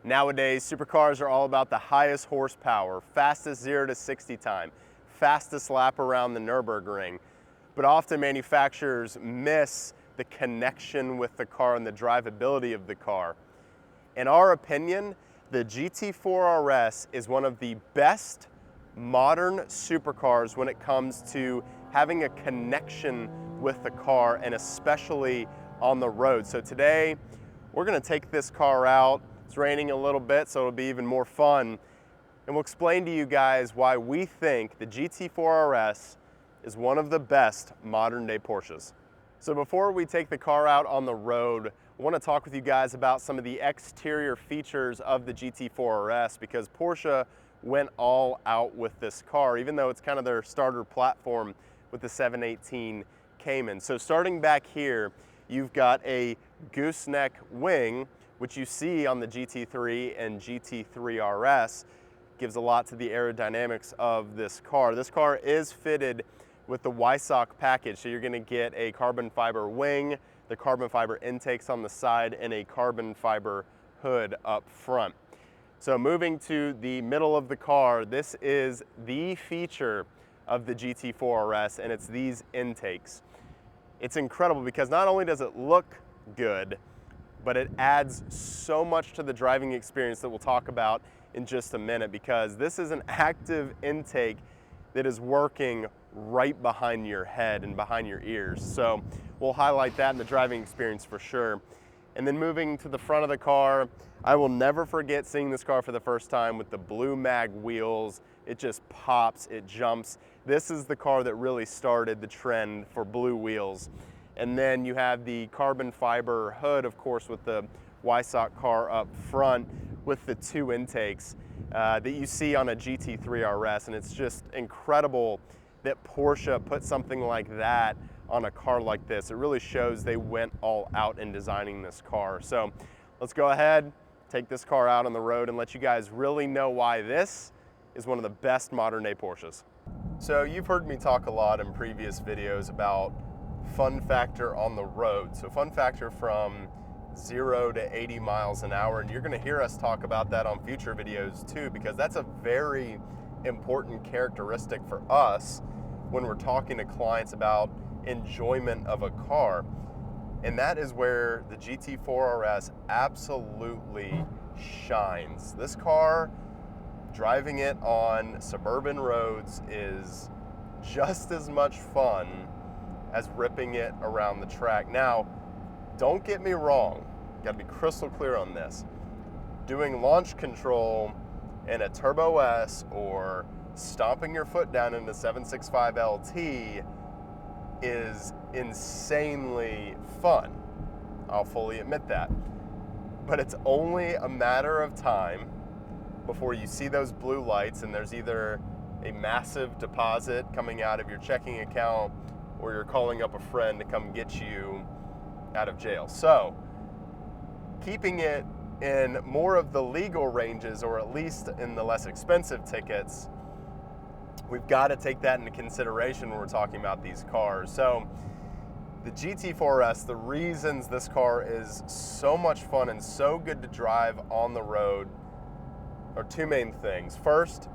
Nowadays, supercars are all about the highest horsepower, fastest 0 to 60 time, fastest lap around the Nürburgring. But often manufacturers miss the connection with the car and the drivability of the car. In our opinion, the GT4 RS is one of the best modern supercars when it comes to having a connection with the car, and especially on the road. So today, we're gonna take this car out. It's raining a little bit, so it'll be even more fun. And we'll explain to you guys why we think the GT4 RS is one of the best modern day Porsches. So before we take the car out on the road, I want to talk with you guys about some of the exterior features of the GT4 RS, because Porsche went all out with this car, even though it's kind of their starter platform with the 718 Cayman. So starting back here, you've got a gooseneck wing, which you see on the GT3 and GT3 RS. Gives a lot to the aerodynamics of this car. This car is fitted with the Weissach package, so you're gonna get a carbon fiber wing, the carbon fiber intakes on the side, and a carbon fiber hood up front. So moving to the middle of the car, this is the feature of the GT4 RS, and it's these intakes. It's incredible because not only does it look good, but it adds so much to the driving experience that we'll talk about in just a minute, because this is an active intake that is working right behind your head and behind your ears. So we'll highlight that in the driving experience for sure. And then moving to the front of the car, I will never forget seeing this car for the first time with the blue mag wheels. It just pops, it jumps. This is the car that really started the trend for blue wheels. And then you have the carbon fiber hood, of course, with the Weissach car up front with the two intakes that you see on a GT3 RS. And it's just incredible that Porsche put something like that on a car like this. It really shows they went all out in designing this car. So let's go ahead, take this car out on the road and let you guys really know why this is one of the best modern day Porsches. So you've heard me talk a lot in previous videos about fun factor on the road. So fun factor from 0 to 80 miles an hour. And you're gonna hear us talk about that on future videos too, because that's a very important characteristic for us when we're talking to clients about enjoyment of a car. And that is where the GT4 RS absolutely shines. This car, driving it on suburban roads is just as much fun as ripping it around the track. Now, don't get me wrong, gotta be crystal clear on this. Doing launch control in a Turbo S or stomping your foot down into 765 LT is insanely fun. I'll fully admit that. But it's only a matter of time before you see those blue lights and there's either a massive deposit coming out of your checking account or you're calling up a friend to come get you out of jail. So, keeping it in more of the legal ranges, or at least in the less expensive tickets, we've got to take that into consideration when we're talking about these cars. So the GT4 RS, the reasons this car is so much fun and so good to drive on the road are two main things. First,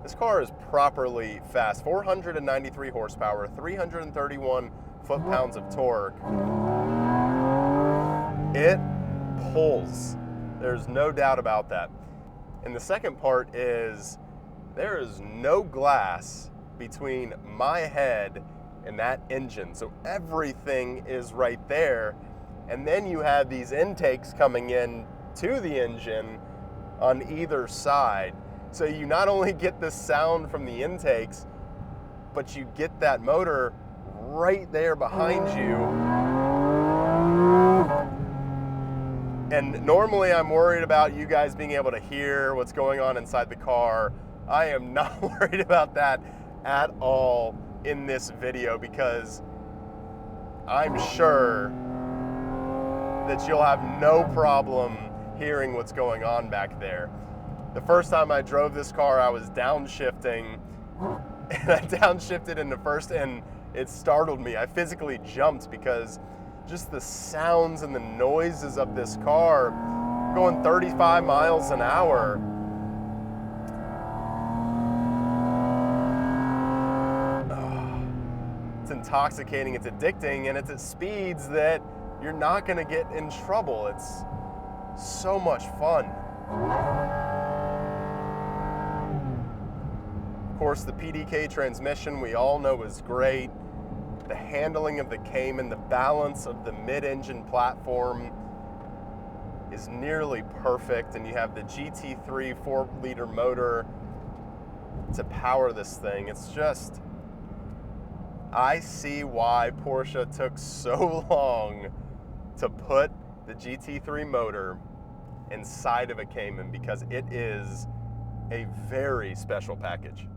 this car is properly fast. 493 horsepower, 331 foot-pounds of torque. It pulls. There's no doubt about that. And the second part is there is no glass between my head and that engine. So everything is right there. And then you have these intakes coming in to the engine on either side. So you not only get the sound from the intakes, but you get that motor right there behind you. And normally I'm worried about you guys being able to hear what's going on inside the car. I am not worried about that at all in this video, because I'm sure that you'll have no problem hearing what's going on back there. The first time I drove this car, I was downshifting, and I downshifted into first, and it startled me. I physically jumped because just the sounds and the noises of this car going 35 miles an hour. It's intoxicating, it's addicting, and it's at speeds that you're not gonna get in trouble. It's so much fun. Of course, the PDK transmission we all know is great. The handling of the Cayman, the balance of the mid-engine platform is nearly perfect, and you have the GT3 4-liter motor to power this thing. It's just, I see why Porsche took so long to put the GT3 motor inside of a Cayman, because it is a very special package.